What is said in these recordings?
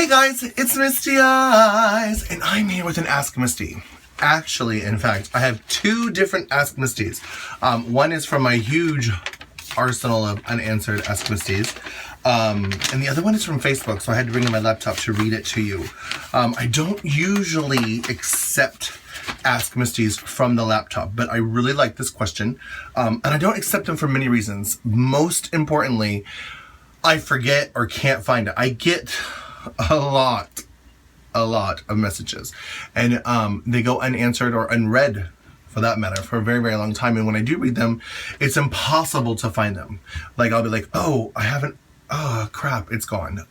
Hey guys, it's Misty Eyez, and I'm here with an Ask Misty. Actually, in fact, I have two different Ask Misties. One is from my huge arsenal of unanswered Ask Misties, and the other one is from Facebook, so I had to bring in my laptop to read it to you. I don't usually accept Ask Misties from the laptop, but I really like this question, and I don't accept them for many reasons. Most importantly, I forget or can't find it. I get a lot of messages, and they go unanswered or unread, for that matter, for a very, very long time. And when I do read them, it's impossible to find them. Like, I'll be like, oh, I haven't, oh crap, it's gone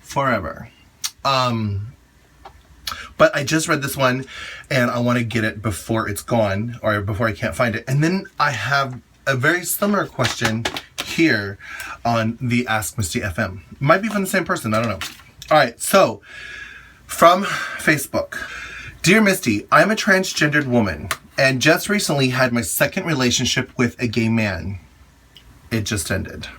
forever. But I just read this one, and I want to get it before it's gone, or before I can't find it. And then I have a very similar question here on the Ask Misty FM. Might be from the same person, I don't know. All right, so from Facebook. Dear Misty, I'm a transgendered woman and just recently had my second relationship with a gay man. It just ended.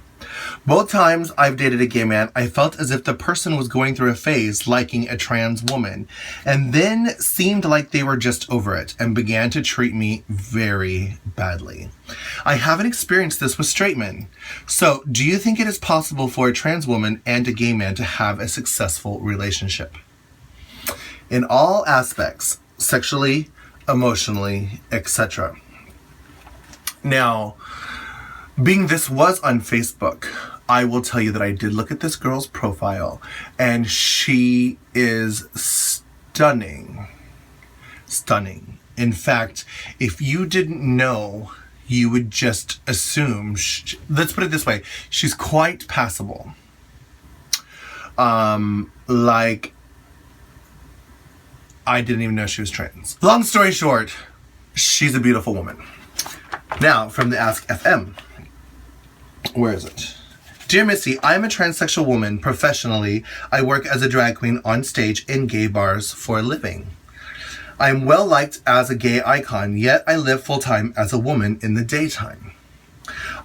Both times I've dated a gay man, I felt as if the person was going through a phase liking a trans woman, and then seemed like they were just over it and began to treat me very badly. I haven't experienced this with straight men. So, do you think it is possible for a trans woman and a gay man to have a successful relationship? In all aspects, sexually, emotionally, etc. Now, being this was on Facebook, I will tell you that I did look at this girl's profile, and she is stunning. Stunning. In fact, if you didn't know, you would just assume, let's put it this way, she's quite passable. Like, I didn't even know she was trans. Long story short, she's a beautiful woman. Now, from the Ask FM. Where is it? Dear Misty, I am a transsexual woman. Professionally, I work as a drag queen on stage in gay bars for a living. I am well liked as a gay icon, yet I live full-time as a woman in the daytime.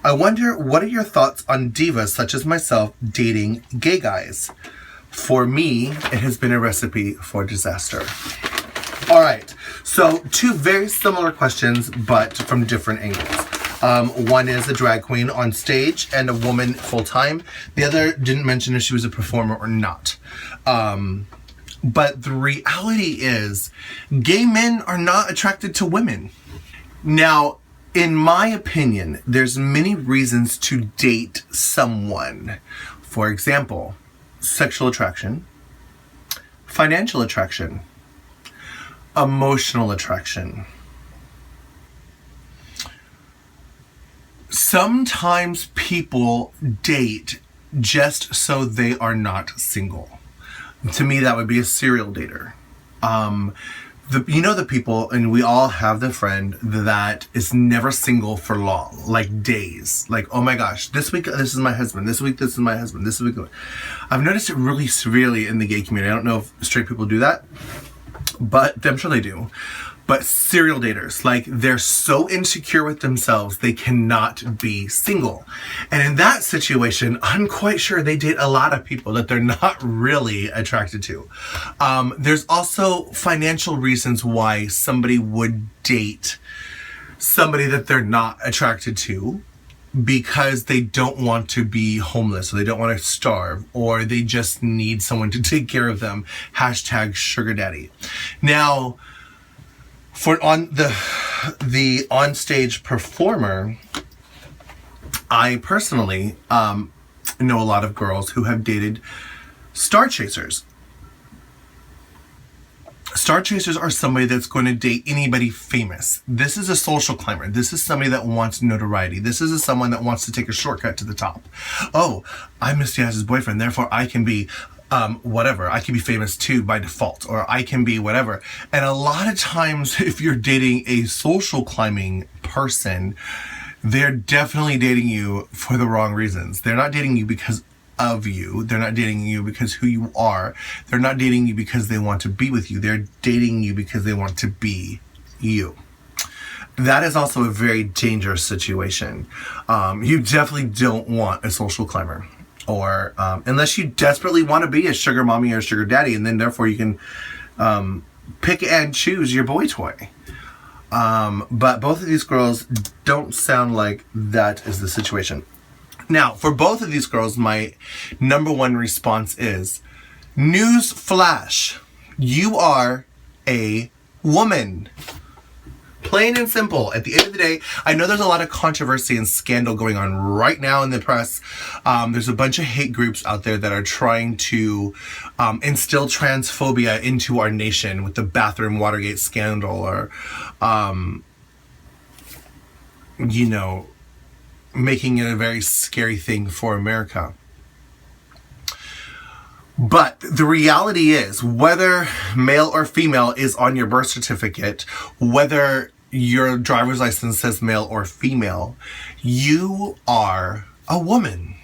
I wonder, what are your thoughts on divas such as myself dating gay guys? For me, it has been a recipe for disaster. All right, so two very similar questions, but from different angles. One is a drag queen on stage and a woman full-time. The other didn't mention if she was a performer or not. But the reality is, gay men are not attracted to women. Now, in my opinion, there's many reasons to date someone. For example, sexual attraction, financial attraction, emotional attraction. Sometimes people date just so they are not single. To me, that would be a serial dater. The people, and we all have the friend that is never single for long, like days. Like, oh my gosh, this week this is my husband, this week this is my husband, this week. I've noticed it really severely in the gay community. I don't know if straight people do that, but I'm sure they do. But serial daters, like, they're so insecure with themselves, they cannot be single. And in that situation, I'm quite sure they date a lot of people that they're not really attracted to. There's also financial reasons why somebody would date somebody that they're not attracted to, because they don't want to be homeless, or they don't want to starve, or they just need someone to take care of them. Hashtag sugar daddy. Now, for on the on-stage performer, I personally know a lot of girls who have dated star chasers. Star chasers are somebody that's going to date anybody famous. This is a social climber. This is somebody that wants notoriety. This is someone that wants to take a shortcut to the top. Oh, I'm Misty Eyez's boyfriend, therefore I can be whatever. I can be famous too by default, or I can be whatever. And a lot of times, if you're dating a social climbing person, they're definitely dating you for the wrong reasons. They're not dating you because of you. They're not dating you because who you are. They're not dating you because they want to be with you. They're dating you because they want to be you. That is also a very dangerous situation. You definitely don't want a social climber. or unless you desperately want to be a sugar mommy or a sugar daddy, and then therefore you can pick and choose your boy toy. But both of these girls don't sound like that is the situation. Now, for both of these girls, my number one response is, news flash, you are a woman. Plain and simple. At the end of the day, I know there's a lot of controversy and scandal going on right now in the press. There's a bunch of hate groups out there that are trying to instill transphobia into our nation with the bathroom Watergate scandal, or, you know, making it a very scary thing for America. But the reality is, whether male or female is on your birth certificate, whether your driver's license says male or female, you are a woman,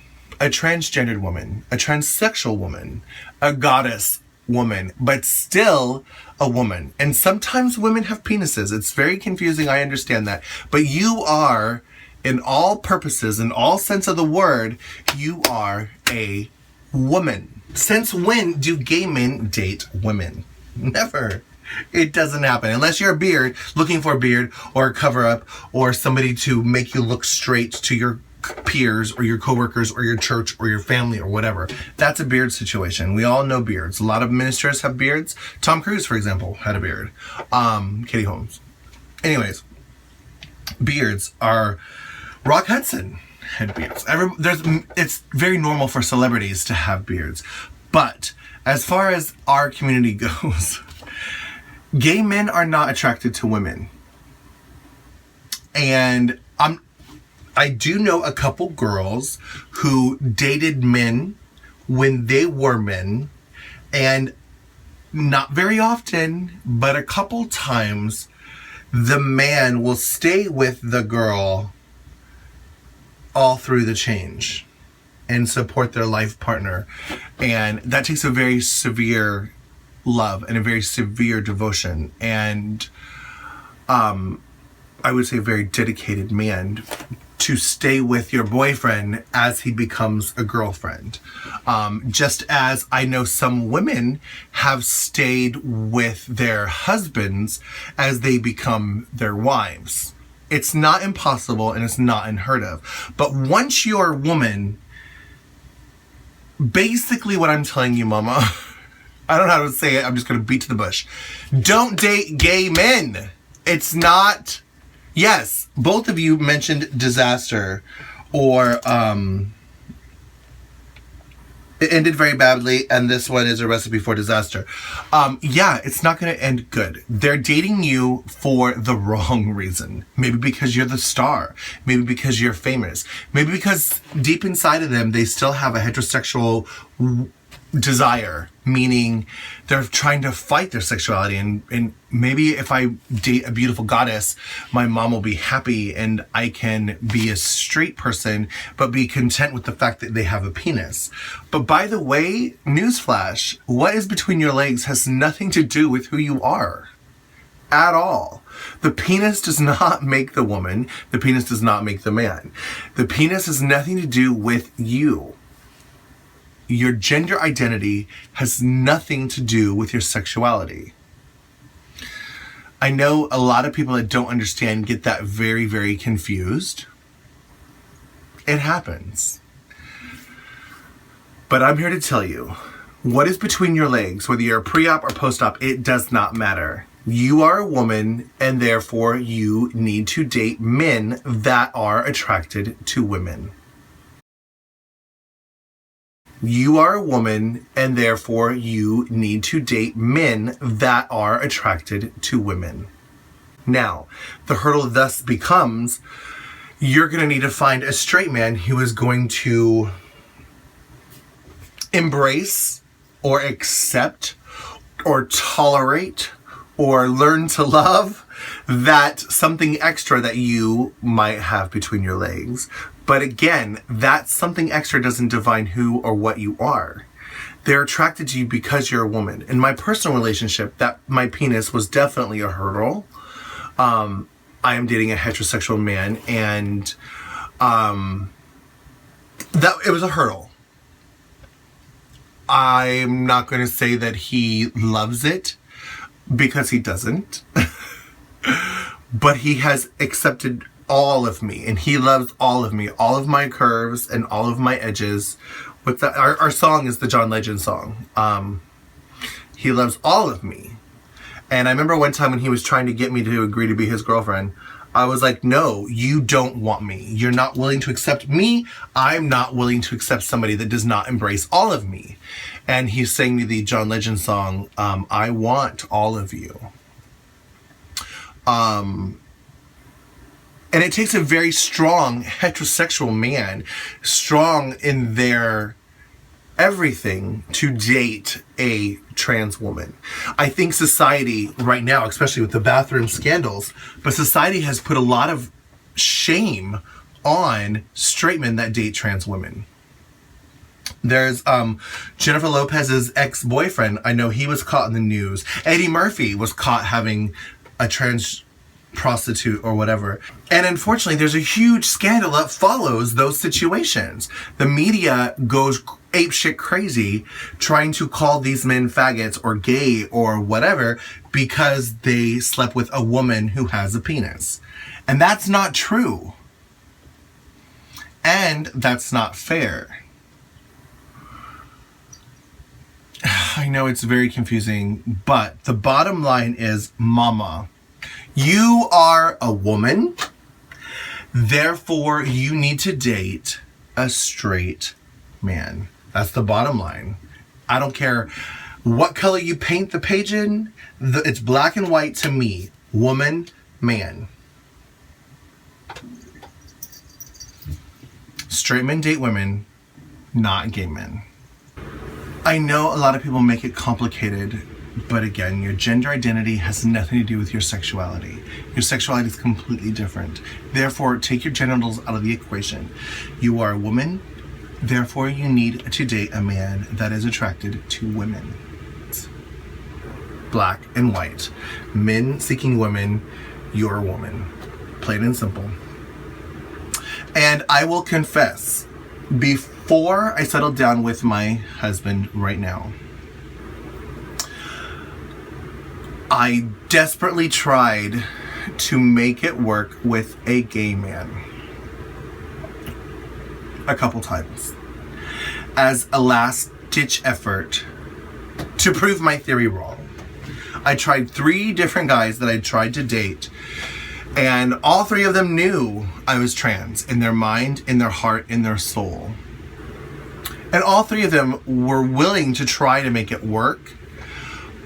a transgendered woman, a transsexual woman, a goddess woman, but still a woman. And sometimes women have penises. It's very confusing, I understand that. But you are, in all purposes, in all sense of the word, you are a woman. Since when do gay men date women? Never. It doesn't happen. Unless you're a beard, looking for a beard or a cover up or somebody to make you look straight to your peers or your coworkers or your church or your family or whatever. That's a beard situation. We all know beards. A lot of ministers have beards. Tom Cruise, for example, had a beard. Katie Holmes. Anyways, beards are... Rock Hudson had beards. It's very normal for celebrities to have beards. But as far as our community goes, gay men are not attracted to women. And I do know a couple girls who dated men when they were men, and not very often, but a couple times, the man will stay with the girl all through the change and support their life partner. And that takes a very severe love and a very severe devotion, and I would say a very dedicated man to stay with your boyfriend as he becomes a girlfriend. Just as I know some women have stayed with their husbands as they become their wives. It's not impossible and it's not unheard of. But once you're a woman, basically what I'm telling you, mama, I don't know how to say it, I'm just going to beat to the bush. Don't date gay men. It's not... Yes, both of you mentioned disaster, or it ended very badly, and this one is a recipe for disaster. Yeah, it's not going to end good. They're dating you for the wrong reason. Maybe because you're the star. Maybe because you're famous. Maybe because deep inside of them, they still have a heterosexual desire, meaning they're trying to fight their sexuality, and maybe if I date a beautiful goddess, my mom will be happy and I can be a straight person but be content with the fact that they have a penis. But by the way, newsflash, what is between your legs has nothing to do with who you are at all. The penis does not make the woman. The penis does not make the man. The penis has nothing to do with you. Your gender identity has nothing to do with your sexuality. I know a lot of people that don't understand get that very, very confused. It happens. But I'm here to tell you, what is between your legs, whether you're pre-op or post-op, it does not matter. You are a woman, and therefore you need to date men that are attracted to women. You are a woman, and therefore you need to date men that are attracted to women. Now, the hurdle thus becomes, you're going to need to find a straight man who is going to embrace or accept or tolerate or learn to love that something extra that you might have between your legs. But again, that something extra doesn't define who or what you are. They're attracted to you because you're a woman. In my personal relationship, that my penis was definitely a hurdle. I am dating a heterosexual man, and that it was a hurdle. I'm not going to say that he loves it, because he doesn't. But he has accepted all of me, and he loves all of me, all of my curves and all of my edges. With that, our song is the John Legend song. He loves all of me. And I remember one time when he was trying to get me to agree to be his girlfriend, I was like, no, you don't want me. You're not willing to accept me. I'm not willing to accept somebody that does not embrace all of me. And he sang me the John Legend song, I Want All of You. And it takes a very strong heterosexual man, strong in their everything, to date a trans woman. I think society right now, especially with the bathroom scandals, but society has put a lot of shame on straight men that date trans women. There's Jennifer Lopez's ex-boyfriend. I know he was caught in the news. Eddie Murphy was caught having a trans prostitute or whatever. And unfortunately, there's a huge scandal that follows those situations. The media goes apeshit crazy trying to call these men faggots or gay or whatever because they slept with a woman who has a penis. And that's not true. And that's not fair. I know it's very confusing, but the bottom line is, mama, you are a woman, therefore you need to date a straight man. That's the bottom line. I don't care what color you paint the page in, it's black and white to me. Woman, man. Straight men date women, not gay men. I know a lot of people make it complicated, but again, your gender identity has nothing to do with your sexuality. Your sexuality is completely different. Therefore, take your genitals out of the equation. You are a woman, therefore you need to date a man that is attracted to women. Black and white. Men seeking women, you're a woman. Plain and simple. And I will confess, before I settled down with my husband right now, I desperately tried to make it work with a gay man a couple times as a last-ditch effort to prove my theory wrong. I tried 3 different guys that I tried to date, and all 3 of them knew I was trans in their mind, in their heart, in their soul. And all 3 of them were willing to try to make it work.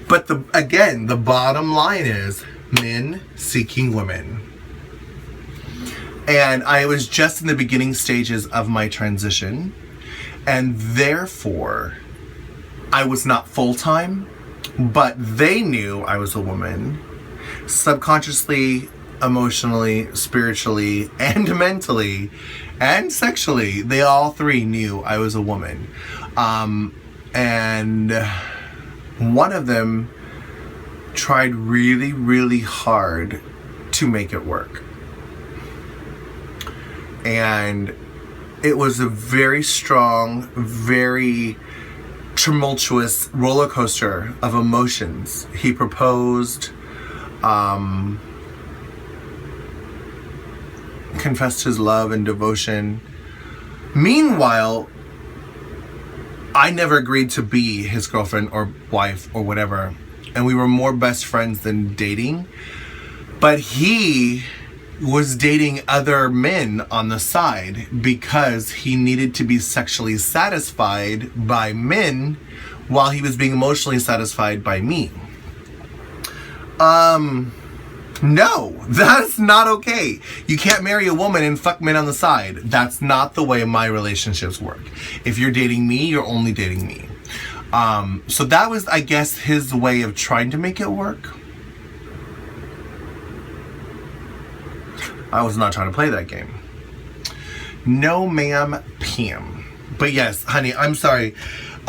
But again, the bottom line is men seeking women. And I was just in the beginning stages of my transition, and therefore I was not full-time, but they knew I was a woman. Subconsciously, emotionally, spiritually, and mentally, and sexually, they all 3 knew I was a woman. And one of them tried really, really hard to make it work. And it was a very strong, very tumultuous roller coaster of emotions. He proposed, confessed his love and devotion. Meanwhile, I never agreed to be his girlfriend or wife or whatever, and we were more best friends than dating. But he was dating other men on the side because he needed to be sexually satisfied by men while he was being emotionally satisfied by me. No, that's not okay. You can't marry a woman and fuck men on the side. That's not the way my relationships work. If you're dating me, you're only dating me. So that was, I guess, his way of trying to make it work. I was not trying to play that game. No, ma'am, Pam. But yes, honey, I'm sorry.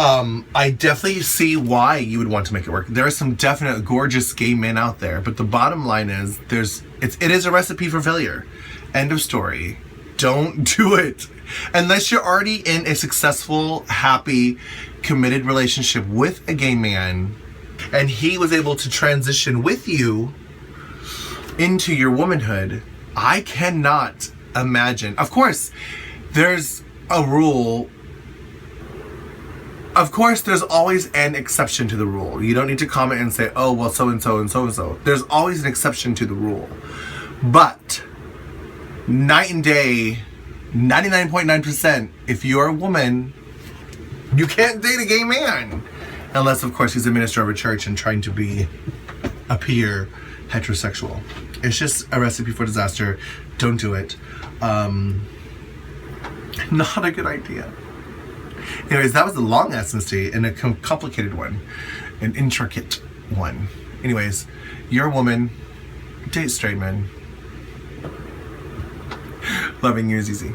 I definitely see why you would want to make it work. There are some definite gorgeous gay men out there, but the bottom line is it is a recipe for failure. End of story. Don't do it. Unless you're already in a successful, happy, committed relationship with a gay man, and he was able to transition with you into your womanhood, I cannot imagine. Of course, there's a rule. Of course, there's always an exception to the rule. You don't need to comment and say, oh, well, so-and-so and so-and-so. There's always an exception to the rule. But night and day, 99.9%, if you're a woman, you can't date a gay man. Unless, of course, he's a minister of a church and trying to appear heterosexual. It's just a recipe for disaster. Don't do it. Not a good idea. Anyways, that was a long-ass Misty and a complicated one. An intricate one. Anyways, you're a woman. Date straight men. Loving you is easy.